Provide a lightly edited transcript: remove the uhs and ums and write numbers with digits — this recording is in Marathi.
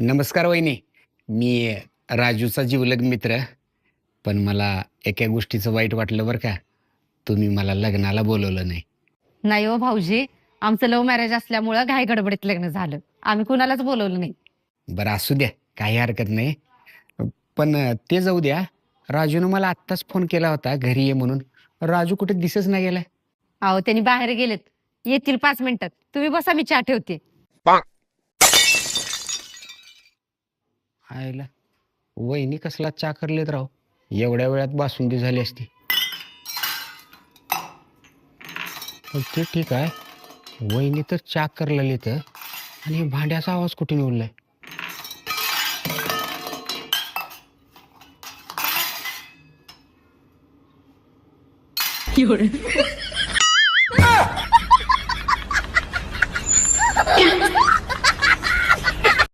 नमस्कार वहिनी. मी राजूचा जिवलग मित्र. पण मला एका गोष्टीचं वाईट वाटलं बरं का. तुम्ही मला लग्नाला बोलवलं नाही. नाही हो भाऊजी, आमचं लव्ह मॅरेज असल्यामुळं घाई गडबडीत लग्न झालं. आम्ही कुणालाच बोलवलं नाही. बरं असू द्या, काही हरकत नाही. पण ते जाऊ द्या. राजूनं मला आत्ताच फोन केला होता घरी ये म्हणून. राजू कुठे दिसच नाही गेलाय. अहो त्यांनी बाहेर गेलेत. येतील 5 मिनिटात. तुम्ही बसा, मी चहा ठेवते. आयला वहिनी कसला चाकरलेत राव. एवढ्या वेळात बासुंदी झाली असती. पण ते ठीक आहे. वहिनी तर चाकरलेली तर आणि भांड्याचा आवाज कुठून उरलाय.